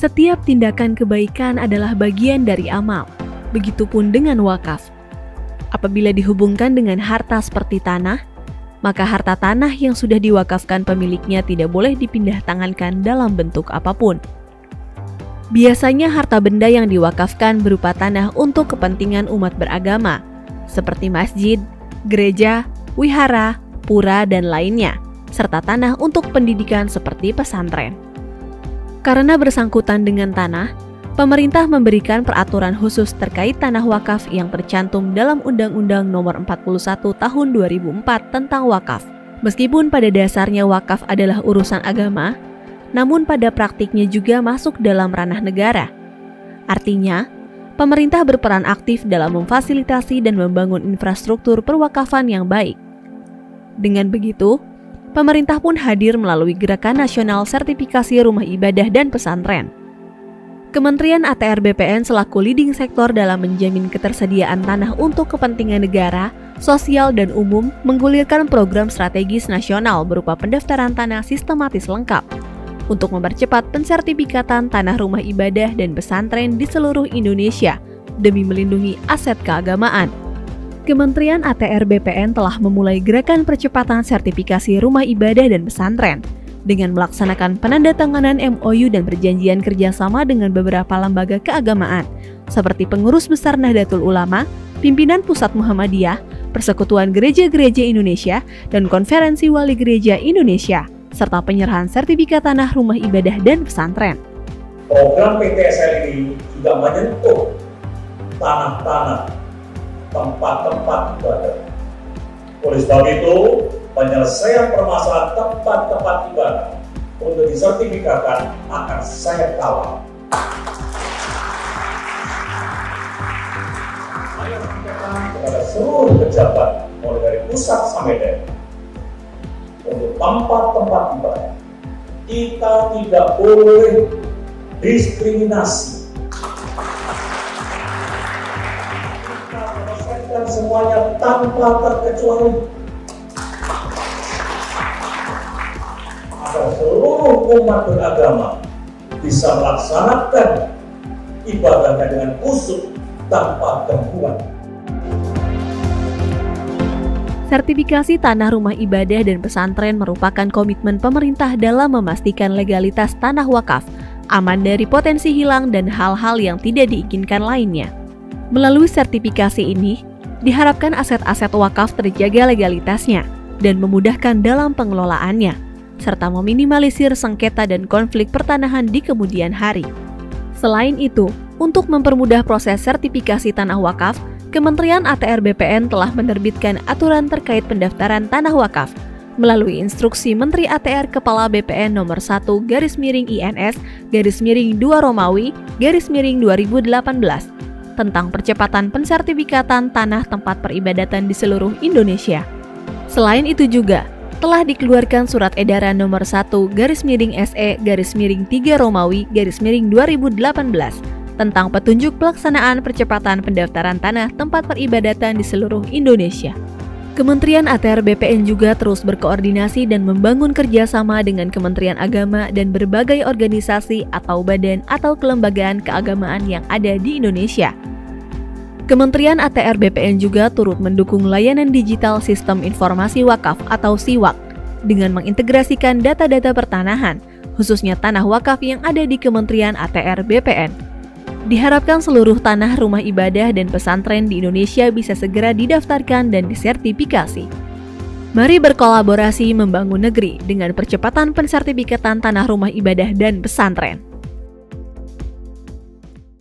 Setiap tindakan kebaikan adalah bagian dari amal. Begitupun dengan wakaf. Apabila dihubungkan dengan harta seperti tanah, maka harta tanah yang sudah diwakafkan pemiliknya tidak boleh dipindah tangankan dalam bentuk apapun. Biasanya harta benda yang diwakafkan berupa tanah untuk kepentingan umat beragama, seperti masjid, gereja, wihara, pura, dan lainnya, serta tanah untuk pendidikan seperti pesantren. Karena bersangkutan dengan tanah, pemerintah memberikan peraturan khusus terkait tanah wakaf yang tercantum dalam Undang-Undang Nomor 41 Tahun 2004 tentang wakaf. Meskipun pada dasarnya wakaf adalah urusan agama, namun pada praktiknya juga masuk dalam ranah negara. Artinya, pemerintah berperan aktif dalam memfasilitasi dan membangun infrastruktur perwakafan yang baik. Dengan begitu, pemerintah pun hadir melalui Gerakan Nasional Sertifikasi Rumah Ibadah dan Pesantren. Kementerian ATR BPN selaku leading sektor dalam menjamin ketersediaan tanah untuk kepentingan negara, sosial, dan umum menggulirkan program strategis nasional berupa pendaftaran tanah sistematis lengkap untuk mempercepat pensertifikatan tanah rumah ibadah dan pesantren di seluruh Indonesia demi melindungi aset keagamaan. Kementerian ATR BPN telah memulai gerakan percepatan sertifikasi rumah ibadah dan pesantren dengan melaksanakan penandatanganan MOU dan perjanjian kerjasama dengan beberapa lembaga keagamaan seperti Pengurus Besar Nahdlatul Ulama, Pimpinan Pusat Muhammadiyah, Persekutuan Gereja-Gereja Indonesia, dan Konferensi Wali Gereja Indonesia, serta penyerahan sertifikat tanah rumah ibadah dan pesantren. Program PTSL ini juga menyentuh tanah-tanah tempat-tempat ibadah. Oleh sebab itu, penyelesaian permasalahan tempat-tempat ibadah untuk disertifikatkan akan saya kawal. Saya sampaikan kepada seluruh pejabat, mulai dari pusat sampai daerah, untuk tempat-tempat ibadah, kita tidak boleh diskriminasi. Dan semuanya tanpa terkecuali agar seluruh umat beragama bisa melaksanakan ibadahnya dengan khusyuk tanpa gangguan. Sertifikasi tanah rumah ibadah dan pesantren merupakan komitmen pemerintah dalam memastikan legalitas tanah wakaf, aman dari potensi hilang dan hal-hal yang tidak diinginkan lainnya. Melalui sertifikasi ini, diharapkan aset-aset wakaf terjaga legalitasnya dan memudahkan dalam pengelolaannya, serta meminimalisir sengketa dan konflik pertanahan di kemudian hari. Selain itu, untuk mempermudah proses sertifikasi tanah wakaf, Kementerian ATR BPN telah menerbitkan aturan terkait pendaftaran tanah wakaf melalui instruksi Menteri ATR Kepala BPN nomor 1/INS/2 Romawi/2018 tentang percepatan pensertifikatan tanah tempat peribadatan di seluruh Indonesia. Selain itu juga, telah dikeluarkan Surat Edaran nomor 1/SE/3 Romawi/2018 tentang petunjuk pelaksanaan percepatan pendaftaran tanah tempat peribadatan di seluruh Indonesia. Kementerian ATR BPN juga terus berkoordinasi dan membangun kerjasama dengan Kementerian Agama dan berbagai organisasi atau badan atau kelembagaan keagamaan yang ada di Indonesia. Kementerian ATR BPN juga turut mendukung layanan digital Sistem Informasi Wakaf atau SIWAK dengan mengintegrasikan data-data pertanahan, khususnya tanah wakaf yang ada di Kementerian ATR BPN. Diharapkan seluruh tanah rumah ibadah dan pesantren di Indonesia bisa segera didaftarkan dan disertifikasi. Mari berkolaborasi membangun negeri dengan percepatan pensertifikatan tanah rumah ibadah dan pesantren.